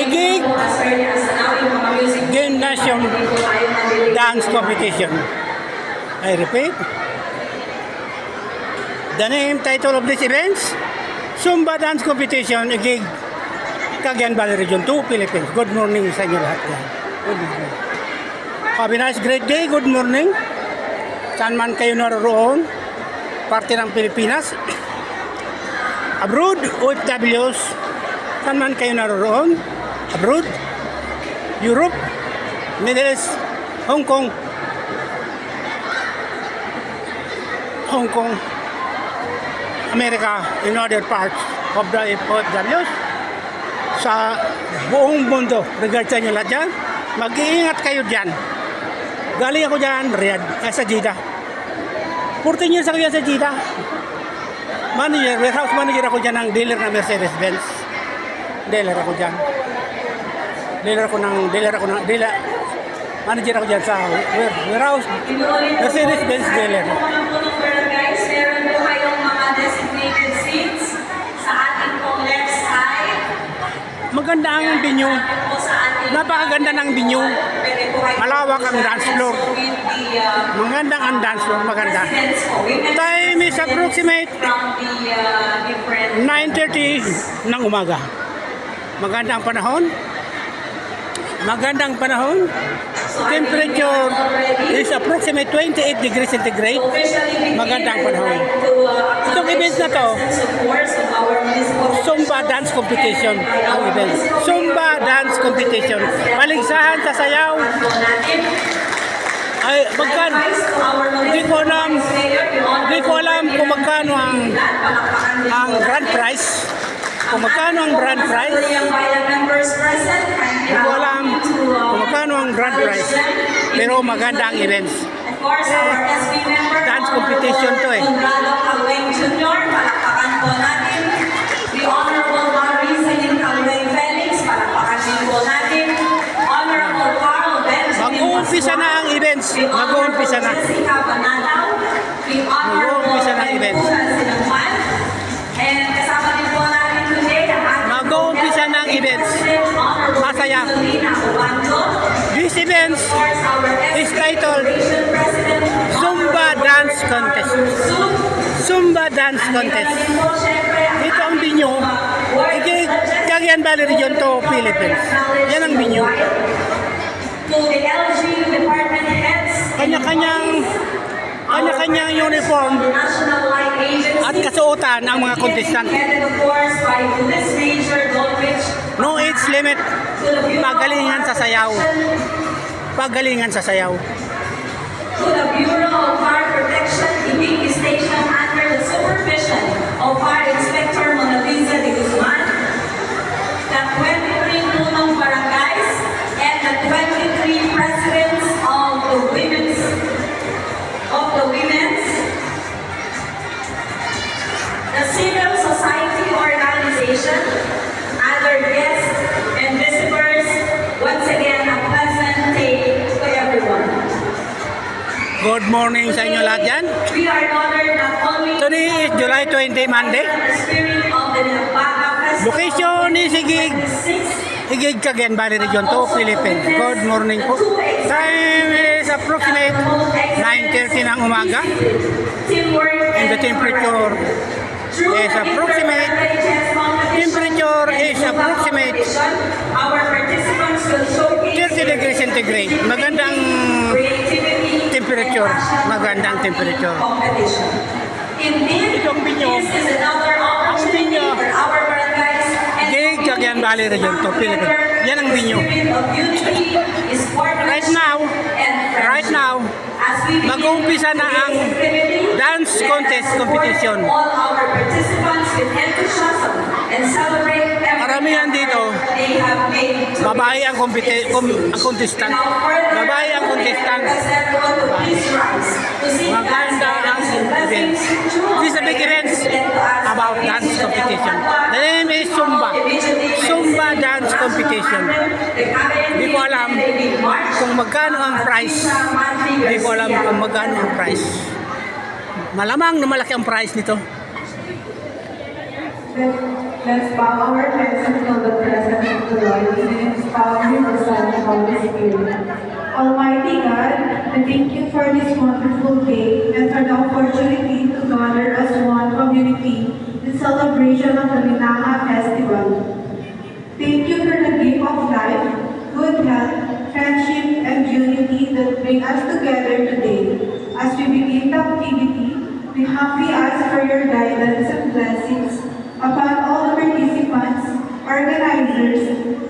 Igig Gymnasium Dance Competition. I repeat, the name, title of this events, Zumba Dance Competition, Igig, Cagayan Valley Region 2, Philippines. Good morning sa inyo lahat. Good morning. Have a nice great day. Good morning. Saan man kayo naroon, parte ng Pilipinas, abroad, OFWs, saan man kayo naroon, abroad, Europe, Middle East, Hong Kong, America, in other parts of the OFWs, sa buong mundo, regard sa inyo lahat dyan, mag-iingat kayo dyan. Galing ako dyan, Riyadh, sa Jeddah. 14 years ako dyan sa Jeddah. Manager, warehouse manager ako dyan ng dealer na Mercedes-Benz. Dealer ako dyan. Manager ako dyan sa warehouse Mercedes-Benz dealer. Meron po kayong mga designated seats sa ating pong left side. Maganda ang venue. Napakaganda ng venue. Malawak ang dance floor. Maganda ang dance floor. Maganda. Time is approximate 9:30 ng umaga. Maganda ang panahon. Magandang panahon. Temperature is approximate 28 degrees centigrade. Magandang panahon. Itong event na to, Zumba Dance Competition ang event. Zumba Dance Competition. Paligsahan sa sayaw. Ay, magkano? Hindi ko alam kung magkano ang grand prize. Kung magkano ang grand prize. Hindi ko alam kung magkano ang grand prize. Pero maganda ang events. Dance competition to eh. Palakpakan po natin. The Honorable Marisa Calvin Felix, palakpakan din po natin. Honorable Carl Benjamin. Mag-uumpisa na ang events. Mag-uumpisa na. Jessica Bananaw. The Honorable Sinangman. And kasama din po natin today ang ating Mag-uumpisa na ang events. Masaya. This event is titled Zumba Dance Contest. Zumba Dance Contest. Ito ang venue. Cagayan Valley Region 2, Philippines. Yan ang venue. Kanya-kanyang uniform at kasuotan ng mga contestant. No age limit. Pagalingan sa sayaw. Pagalingan sa sayaw. To the Bureau of Fire Protection, Ibig Station under the supervision of Fire Inspector Mona Lisa de Guzman, the 23 punong barangays, and the 23 presidents of the women's, the civil society organization, other guests and visitors, once again a pleasant day to everyone. Good morning sa inyo lahat dyan. We are honored not only Today is July 20, Monday. the spirit of the Nampaga Festival. Location is Igig, Cagayan Valley Region 2, Philippines. Good morning po. Time is approximate 9:30 ng umaga. And the temperature is approximate 30 degrees centigrade. Magandang temperature. Magandang temperature. Ito ang binyo. Ang binyo. Igig, Cagayan Valley Region 2, Philippines. Yan ang binyo. Right now, mag-uumpisa na ang dance contest competition. Karamihan dito, babae ang contestant. Babae ang contestant. Maganda ang events. This is a big event about dance competition. The name is Zumba Dance Competition. Hindi ko alam kung magkano ang price. Hindi ko alam kung magkano ang price. Malamang na malaki ang price nito. Let's bow our heads and feel the presence of the Lord in His power, the Son, and Holy Spirit. Almighty God, we thank you for this wonderful day and for the opportunity to gather as one community in celebration of the Minanga Festival. Thank you for the gift of life, good health, friendship, and unity that bring us together today. As we begin the activity, we humbly ask for your guidance and blessings upon all the participants, organizers,